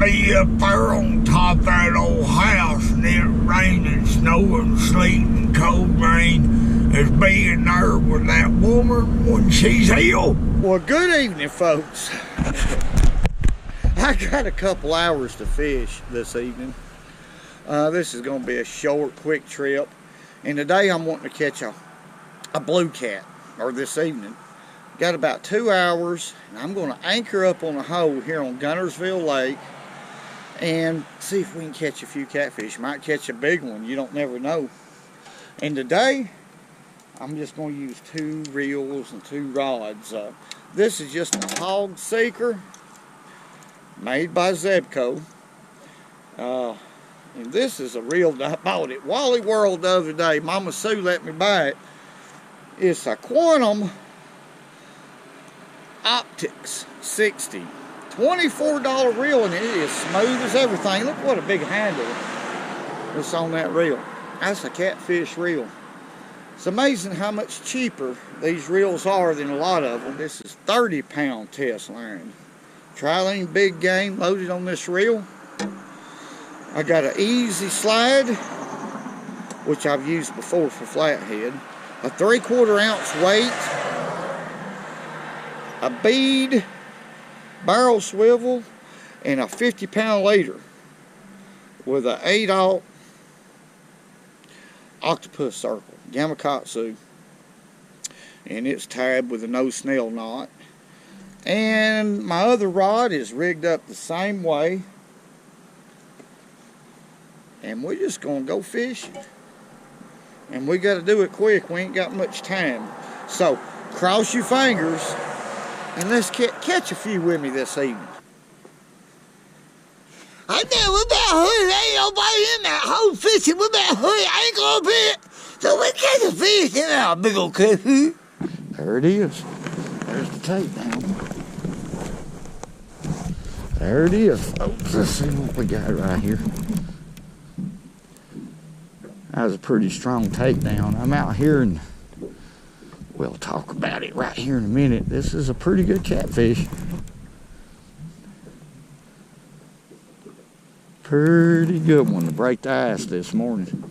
be up there on top of that old house, and it raining, snowing, sleeting, cold rain, as being there with that woman when she's ill. Well, good evening, folks. I got a couple hours to fish this evening. This is going to be a short, quick trip. And today I'm wanting to catch a blue cat, or this evening. Got about 2 hours, and I'm going to anchor up on a hole here on Guntersville Lake and see if we can catch a few catfish. Might catch a big one, you don't never know. And today, I'm just going to use 2 reels and 2 rods. This is just a hog seeker made by Zebco. And this is a reel that I bought at Wally World the other day. Mama Sue let me buy it. It's a Quantum Optics 60. $24 reel, and it is smooth as everything. Look what a big handle that's on that reel. That's a Catfish reel. It's amazing how much cheaper these reels are than a lot of them. This is 30-pound test line. Trilene big game loaded on this reel. I got an easy slide, which I've used before for flathead. A 3/4 ounce weight. A bead, barrel swivel, and a 50-pound leader with an 8/0 octopus circle, Gamakatsu, and it's tied with a no snail knot. And my other rod is rigged up the same way, and we're just gonna go fishing. And we got to do it quick. We ain't got much time, so cross your fingers. And let's catch a few with me this evening. I know we're about hood. Ain't nobody in that hole fishing. We're about hood. I ain't gonna be it. So we catch a fish in our big old catfish. There it is. There's the takedown. There it is, folks. Let's see what we got right here. That was a pretty strong takedown. I'm out here and we'll talk about it right here in a minute. This is a pretty good catfish. Pretty good one to break the ice this morning.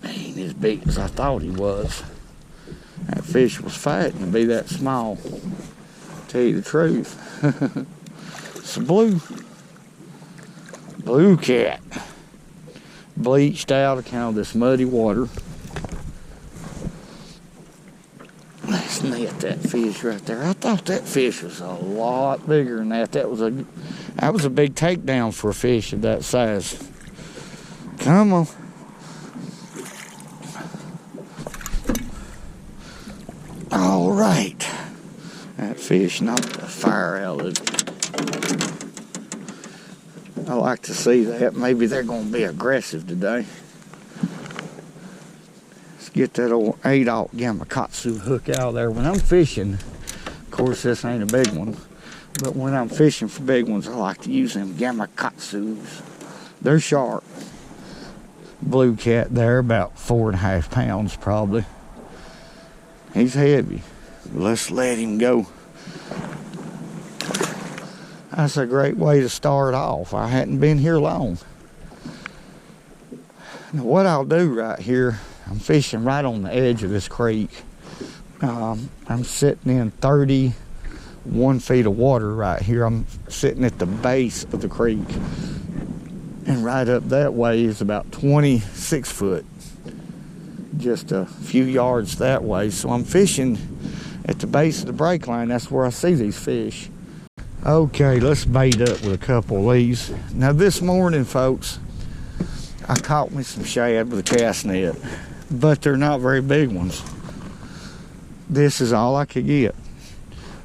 Ain't as big as I thought he was. That fish was fighting to be that small. Tell you the truth. It's a blue cat, bleached out of kind of this muddy water. Let's net that fish right there. I thought that fish was a lot bigger than that. That was a big takedown for a fish of that size. Come on. All right. That fish knocked the fire out of it. I like to see that. Maybe they're going to be aggressive today. Let's get that old 8/0 Gamakatsu hook out of there. When I'm fishing, of course this ain't a big one, but when I'm fishing for big ones, I like to use them Gamakatsus. They're sharp. Blue cat there, about 4.5 pounds probably. He's heavy. Let's let him go. That's a great way to start off. I hadn't been here long. Now what I'll do right here, I'm fishing right on the edge of this creek. I'm sitting in 31 feet of water right here. I'm sitting at the base of the creek. And right up that way is about 26 foot. Just a few yards that way. So I'm fishing at the base of the break line. That's where I see these fish. Okay, let's bait up with a couple of these. Now this morning, folks, I caught me some shad with a cast net, but they're not very big ones. This is all I could get.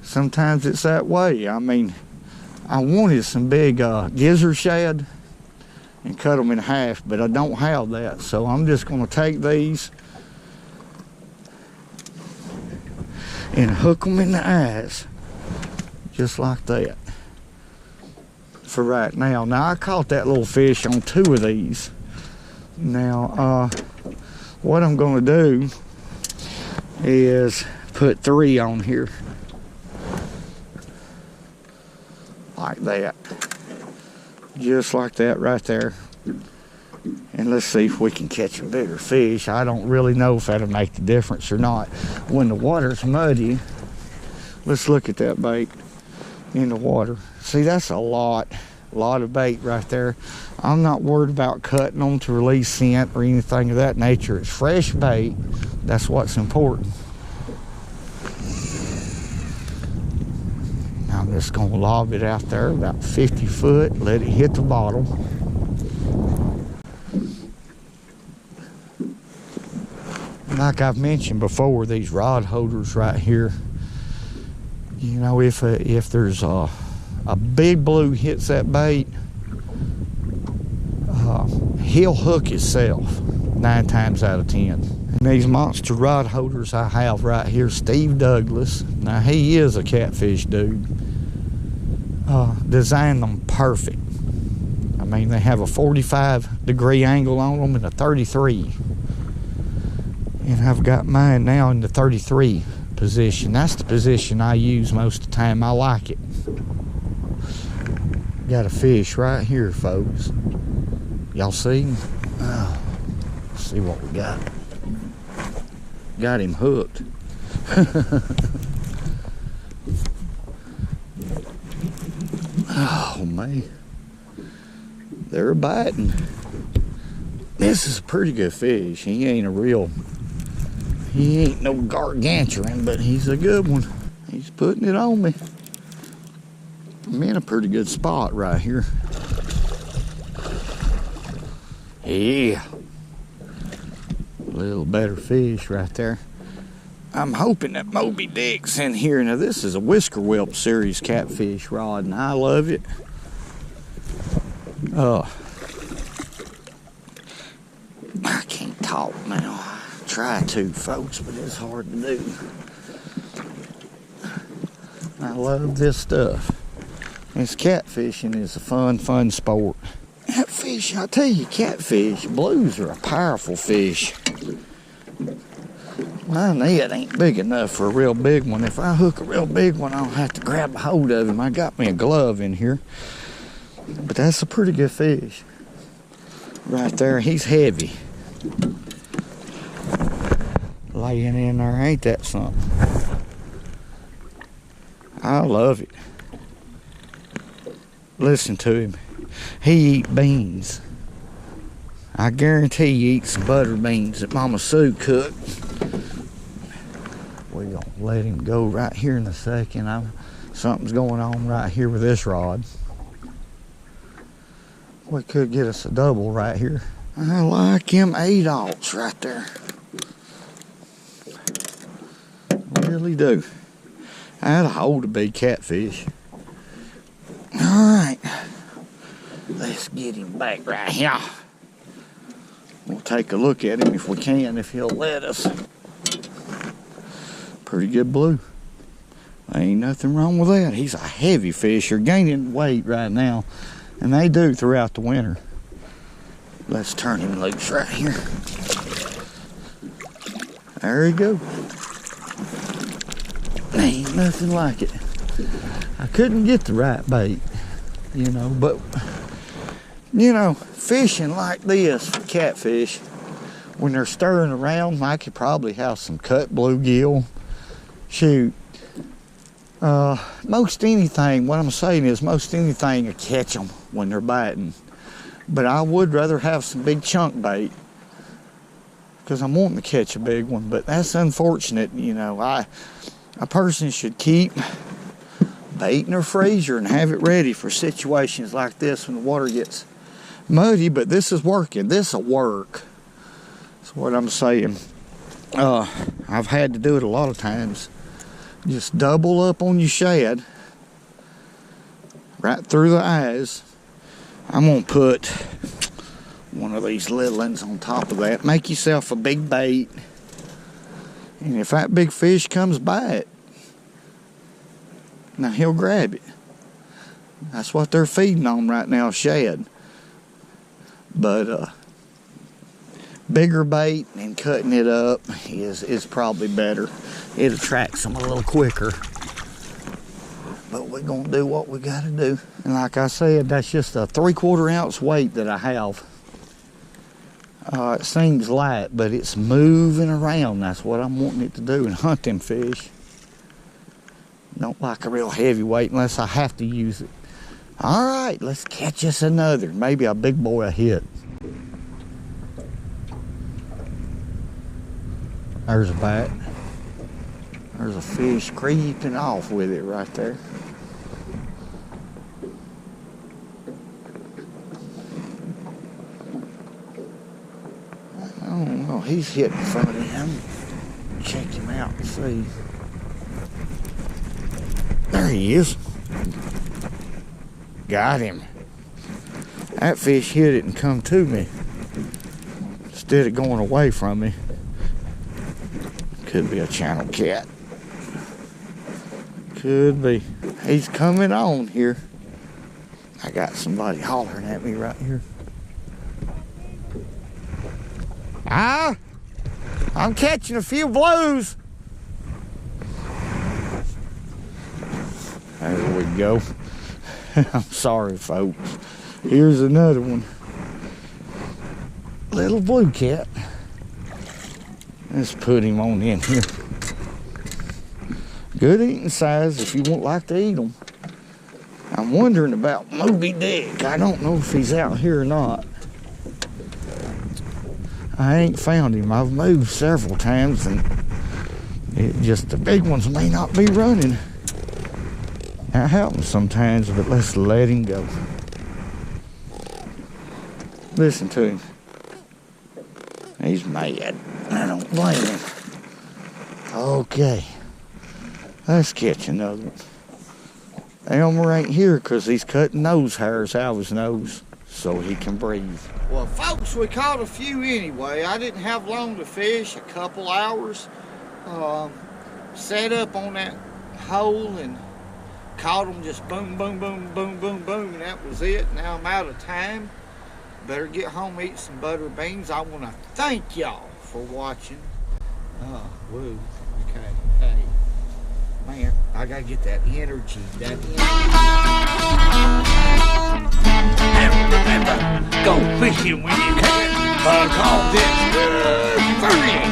Sometimes it's that way. I mean, I wanted some big gizzard shad and cut them in half, but I don't have that. So I'm just gonna take these and hook them in the eyes. Just like that for right now. Now I caught that little fish on 2 of these. Now what I'm going to do is put 3 on here. Like that. Just like that right there. And let's see if we can catch a bigger fish. I don't really know if that'll make the difference or not. When the water's muddy, let's look at that bait in the water. See, that's a lot of bait right there. I'm not worried about cutting them to release scent or anything of that nature. It's fresh bait. That's what's important. I'm just gonna lob it out there about 50 foot, let it hit the bottom. Like I've mentioned before, these rod holders right here, you know, if there's a big blue hits that bait, he'll hook himself 9 times out of 10. And these monster rod holders I have right here, Steve Douglas, now he is a catfish dude, designed them perfect. I mean, they have a 45-degree angle on them and a 33. And I've got mine now in the 33 position. That's the position I use most of the time. I like it. Got a fish right here, folks. Y'all see him? Oh, let's see what we got. Got him hooked. Oh, man. They're biting. This is a pretty good fish. He ain't no gargantuan, but he's a good one. He's putting it on me. I'm in a pretty good spot right here. Yeah. A little better fish right there. I'm hoping that Moby Dick's in here. Now, this is a Whisker Whelp series catfish rod, and I love it. I can't talk now. I try to, folks, but it's hard to do. I love this stuff. This catfishing is a fun sport. That fish, I tell you, catfish, blues are a powerful fish. My net ain't big enough for a real big one. If I hook a real big one, I'll have to grab a hold of him. I got me a glove in here. But that's a pretty good fish. Right there, he's heavy. Laying in there, ain't that something? I love it. Listen to him. He eats beans. I guarantee he eats some butter beans that Mama Sue cooked. We're gonna let him go right here in a second. Something's going on right here with this rod. We could get us a double right here. I like him 8/0 right there. Really do. I'd hold a big catfish. Alright. Let's get him back right here. We'll take a look at him if we can, if he'll let us. Pretty good blue. Ain't nothing wrong with that. He's a heavy fish. You're gaining weight right now. And they do throughout the winter. Let's turn him loose right here. There he goes. Ain't nothing like it. I couldn't get the right bait, you know, but, you know, fishing like this for catfish, when they're stirring around, I could probably have some cut bluegill. Shoot. Most anything, what I'm saying is most anything will catch them when they're biting. But I would rather have some big chunk bait because I'm wanting to catch a big one. But that's unfortunate, you know. A person should keep bait in their freezer and have it ready for situations like this when the water gets muddy. But this is working. This will work. That's what I'm saying. I've had to do it a lot of times. Just double up on your shad right through the eyes. I'm gonna put one of these little ones on top of that. Make yourself a big bait, and if that big fish comes by it, now he'll grab it. That's what they're feeding on right now, shad. But bigger bait and cutting it up is probably better. It attracts them a little quicker. But we're gonna do what we gotta do. And like I said, that's just a 3/4 ounce weight that I have. It seems light, but it's moving around. That's what I'm wanting it to do and hunt them fish. Don't like a real heavy weight unless I have to use it. All right, let's catch us another. Maybe a big boy hit. There's a bite. There's a fish creeping off with it right there. I don't know, he's hitting funny. I'm gonna check him out and see. There he is. Got him. That fish hit it and come to me instead of going away from me. Could be a channel cat. Could be. He's coming on here. I got somebody hollering at me right here. Ah! I'm catching a few blues. There we go. I'm sorry, folks. Here's another one. Little blue cat. Let's put him on in here. Good eating size if you won't like to eat them. I'm wondering about Moby Dick. I don't know if he's out here or not. I ain't found him. I've moved several times and the big ones may not be running. That happens sometimes, but let's let him go. Listen to him. He's mad. I don't blame him. Okay. Let's catch another one. Elmer ain't here because he's cutting nose hairs out of his nose so he can breathe. Well, folks, we caught a few anyway. I didn't have long to fish, a couple hours. Set up on that hole and caught them just boom, boom, boom, boom, boom, boom, and that was it. Now I'm out of time. Better get home, eat some butter beans. I want to thank y'all for watching. Oh, woo. Okay. Hey. Man, I gotta get that energy. And remember, go fishing when you can, because it's good for you.